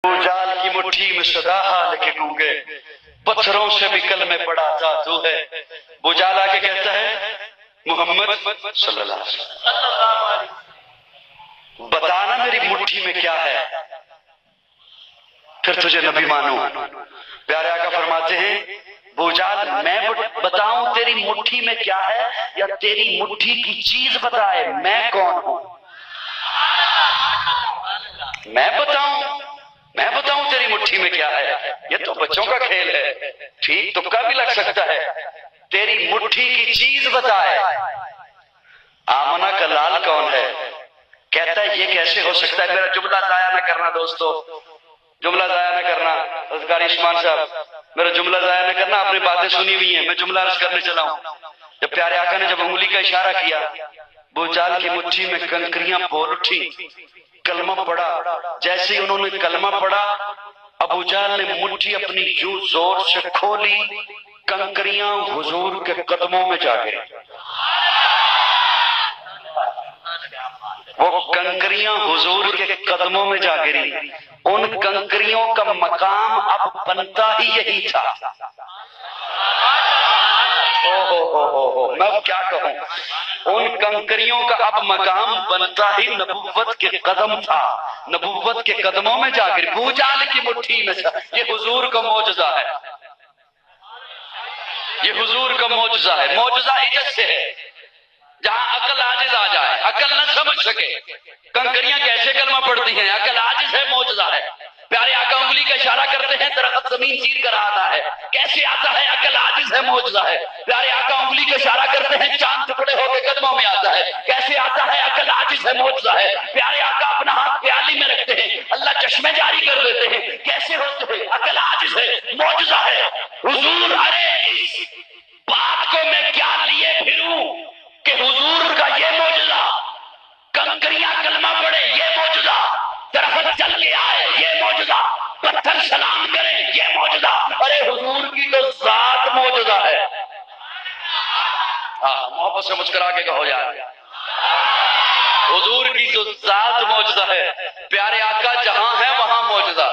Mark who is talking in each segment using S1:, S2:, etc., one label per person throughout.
S1: جال کی مٹھی میں سدا حال کے گونگے، پتھروں سے بھی کلمے پڑھاتا تو ہے۔ بجال آ کے کہتا ہے محمد صلی اللہ علیہ وسلم بتانا میری مٹھی میں کیا ہے، پھر تجھے نبی مانوں۔ پیارے آقا فرماتے ہیں بجال میں بتاؤں تیری مٹھی میں کیا ہے یا تیری مٹھی کی چیز بتائے میں کون ہوں؟ میں بتاؤں تیری مٹھی میں کیا ہے، یہ تو بچوں کا کھیل ہے، ٹھیک تکا بھی لگ سکتا ہے۔ تیری مٹھی کی چیز بتائے۔ آمنہ کا لال کون ہے؟ کہتا ہے یہ کیسے ہو سکتا ہے؟ میرا جملہ ضائع نہ کرنا دوستو، جملہ ضائع نہ کرنا۔ اذکاری عثمان صاحب میرا جملہ ضائع نہ کرنا، آپ نے باتیں سنی ہوئی ہیں، میں جملہ عرض کرنے چلا ہوں۔ جب پیارے آقا نے جب انگلی کا اشارہ کیا، بوجال کی مٹھی میں کنکریاں بول اٹھی، کلمہ پڑا۔ جیسے ہی انہوں نے کلمہ پڑا، ابو جہل نے مٹھی اپنی یوں زور سے کھولی، کنکریاں حضور کے قدموں میں جا گئی۔ وہ کنکریاں حضور کے قدموں میں جا گری۔ ان کنکریوں کا مقام اب بنتا ہی یہی تھا۔ میں کیا کہوں، ان کنکریوں کا اب مقام بنتا ہی نبوت کے قدم تھا، نبوت کے قدموں میں جا گری۔ بوجال کی مٹھی میں تھا۔ یہ حضور کا معجزہ ہے، یہ حضور کا معجزہ ہے۔ معجزہ عجز سے ہے، جہاں عقل عاجز آ جائے، عقل نہ سمجھ سکے کنکریاں کیسے کلمہ پڑھتی ہیں، عقل عاجز ہے، معجزہ ہے۔ پیارے آقا انگلی کا اشارہ کرتے ہیں، درخت زمین چیر کر آتا ہے، کیسے آتا ہے؟ عقل عاجز ہے، معجزہ ہے۔ پیارے آقا انگلی کا اشارہ کرتے ہیں، چاند ٹکڑے ہو کے قدموں میں آتا ہے، کیسے آتا ہے؟ عقل عاجز ہے، معجزہ ہے۔ پیارے آقا اپنا ہاتھ پیالی میں رکھتے ہیں، اللہ چشمے جاری کر دیتے ہیں، کیسے ہوتے ہیں؟ عقل عاجز ہے، معجزہ ہے۔ حضور ارے اس بات کو میں کیا لیے پھروں کہ حضور کا یہ معجزہ، کنکریاں کلمہ پڑھے یہ معجزہ، درخت چل کے آئے یہ معجزہ، پتھر سلام کرے یہ معجزہ۔ ارے حضور کی تو ذات معجزہ ہے۔ ہاں محبت سے مسکرا کے کہو یار، حضور کی تو ذات معجزہ ہے۔ پیارے آقا جہاں ہے وہاں معجزہ،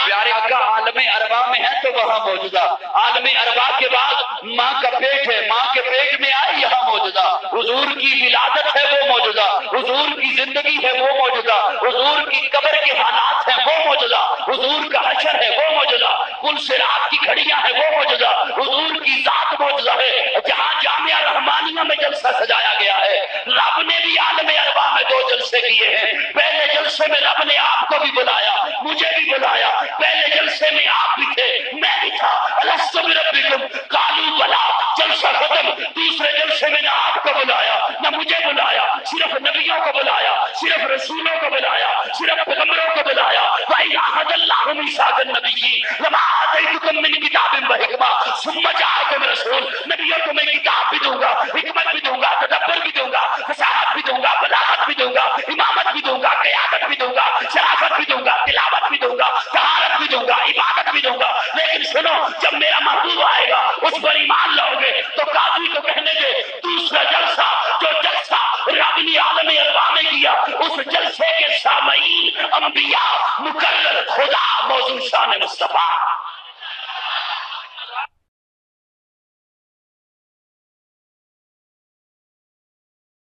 S1: پیارے آقا عالم ارواح میں ہے تو وہاں معجزہ، عالم ارواح کے بعد ماں کا پیٹ ہے، ماں کے پیٹ میں آئے یہاں معجزہ۔ حضور کی ولادت ہے وہ معجزہ، حضور کی زندگی ہے وہ معجزہ، حضور کی قبر کے حالات ہیں وہ معجزہ، حضور کا حشر ہے وہ معجزہ، کل صراط کی گھڑیاں ہیں وہ معجزہ، حضور کی ذات معجزہ ہے۔ جہاں جامعہ رحمانیہ میں جلسہ سجایا گیا ہے، رب نے بھی عالم ارواح میں 2 جلسے کیے ہیں۔ پہلے جلسے میں رب نے آپ کو بھی بلایا، مجھے بھی بلایا، پہلے جلسے میں آپ بھی تھے، میں بھی تھا۔ الست بربکم قالوا بلا، جلسہ ختم۔ دوسرے جلسے میں نہ آپ کو بلایا نہ مجھے بلایا، صرف نبیوں کو بلایا، صرف رسولوں کو بلایا، صرف پیغمبروں کو بلایا۔ وَإِذَا أَخَذَ اللَّهُ مِيثَاقَ النَّبِيِّينَ لَمَا آتَيْتُكُم مِّن كِتَابٍ وَحِكْمَةٍ ثُمَّ جَاءَكُمْ رَسُولٌ، نبیوں کو میں کتاب بھی دوں گا، حکمت بھی دوں گا، تدبر بھی دوں گا، فصاحت بھی دوں گا، بلاغت بھی دوں گا، امامت بھی دوں گا، قیادت بھی دوں گا، شرافت بھی دوں گا، تلاوت بھی دوں گا، طہارت بھی دوں گا، عبادت بھی دوں گا۔ لیکن سنو، جب میرا محبوب آئے گا اس پر ایمان لاؤ گے تو قاضی کو کہنے دے دوسرا جلسہ، جو جلسہ رب نے عالم ارواح میں کیا، اس جلسے کے سامعین انبیاء، مقرر، خدا، موضوع شان مصطفیٰ۔